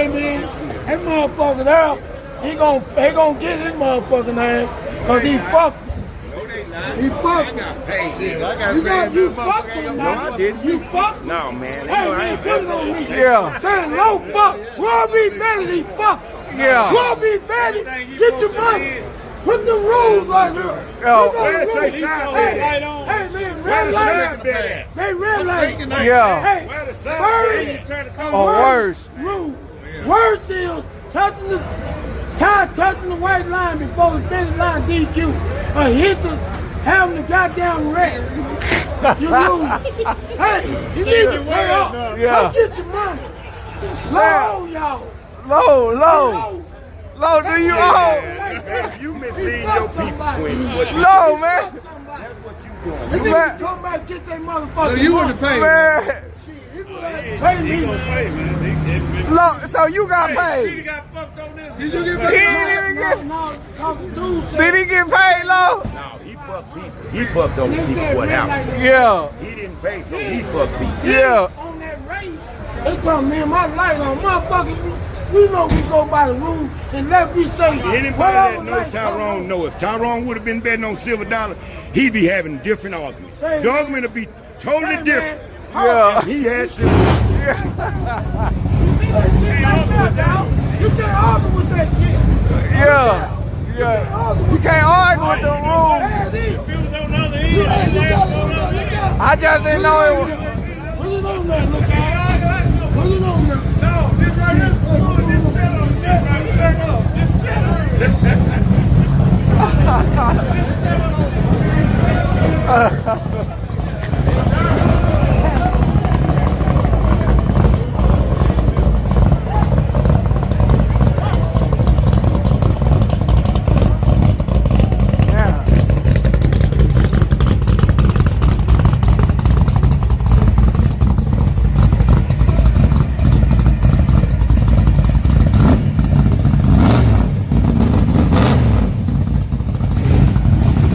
Hey man, that motherfucker there, he gon' get his motherfucking ass, cause he fucked. He fucked. You fucked him now. You fucked. No man. Hey man, put it on me. Yeah. Say no fuck. We'll be better. He fucked. Yeah. We'll be better. Get your money. Put the rules right here. Where's the side bed? Hey man, red light. They red light. Yeah. Hey, Worse. Rule. Worse is touching the white line before the finish line DQ. Or having the goddamn wreck. You lose. Hey, you need to pay up. Yeah. Come get your money. Low, y'all. Low, do you owe? You mislead your people, Queen. Low, man. They need to come back and get their motherfucking So you want to pay? Man. He pay me. Low, so you got paid. He got fucked on this. He didn't even get. Did he get paid, Low? No, he fucked people. He fucked those people. What happened? Yeah. He didn't pay, so he fucked people. Yeah. On that race, they told me my light on motherfucker. We know we go by the rules and let me say. Anybody that knows Tyrone know if Tyrone would have been betting on Silver Dollar, he'd be having different arguments. The argument would be totally different. Yeah. He had Silver. You see that shit right there, dog? You can't argue with that shit. Yeah. You can't argue with the rules. I just didn't know it was. Put it on there, look out. Put it on there. No, this right here. This set up.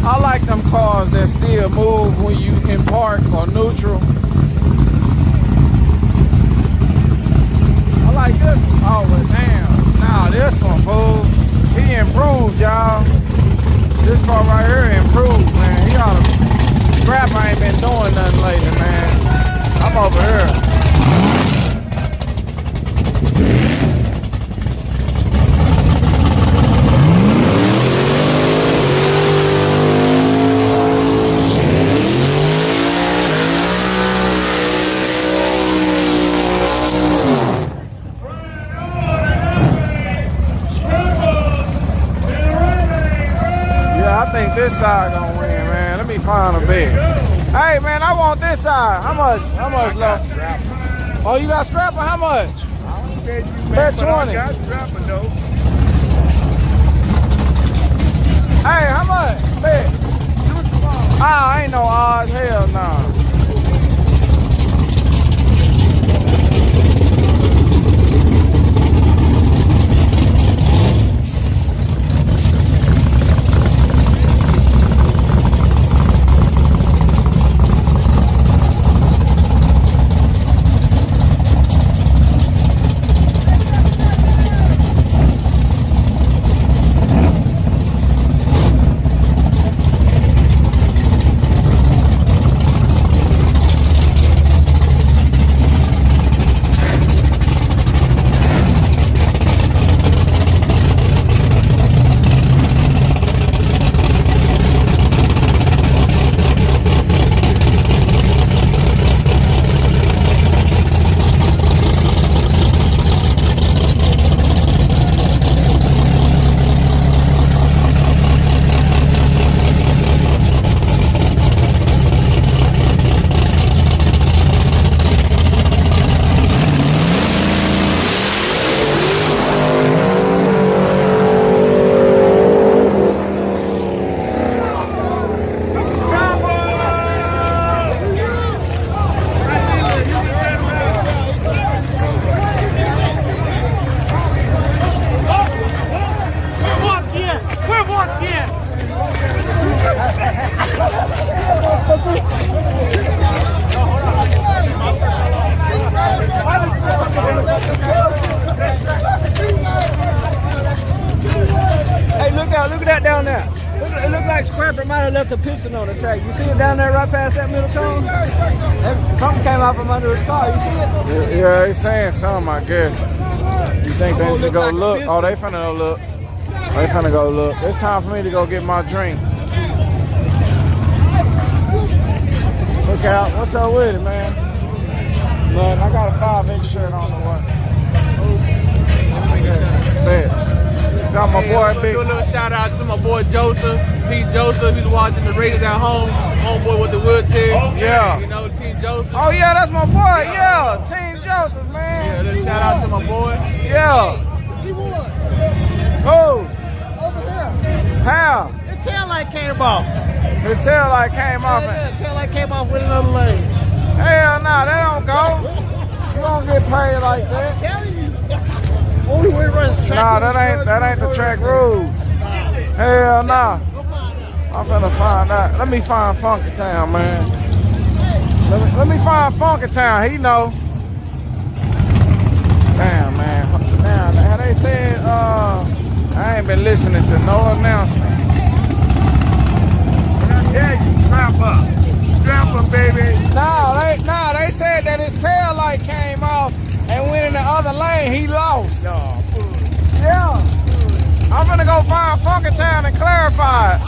I like them cars that still move when you in park or neutral. I like this one. Oh, but damn. Nah, this one, fool. He improved, y'all. This car right here improved, man. He ought to. Scrapper ain't been doing nothing lately, man. I'm over here. I think this side gonna win, man. Let me find a bid. Hey, man, I want this side. How much? How much, Lo? Oh, you got scrapper? How much? Bet 20. Hey, how much? Bet. Ah, ain't no odds. Hell no. there left a piston on the track. You see it down there right past that middle cone? Something came out from under his car. You see it? Yeah, they saying something, I guess. You think they need to go look? Oh, they finna go look. They finna go look. It's time for me to go get my drink. Look out. What's up with it, man? Look, I got a 5-inch shirt on the way. Got my boy Big. Do a little shout out to my boy Joseph, T. Joseph. He's watching the Raiders at home. Homeboy with the wheelchair. Yeah. You know, T. Joseph. Oh yeah, that's my boy. Yeah, Team Joseph, man. Yeah, little shout out to my boy. Yeah. He won. Who? Over here. How? The tail light came off. His tail light came off. Yeah, tail light came off with another lane. Hell no, that don't go. You don't get paid like that. I'm telling you. Only way to run is track. Nah, that ain't the track rules. Hell nah. I'm finna find out. Let me find Funky Town, man. Let me find Funky Town. He know. Damn, man. Now, how they said, I ain't been listening to no announcement. Yeah, you strap up. Strap up, baby. No, they said that his tail light came off and went in the other lane. He lost. Yeah. I'm gonna go find Funky Town and clarify it.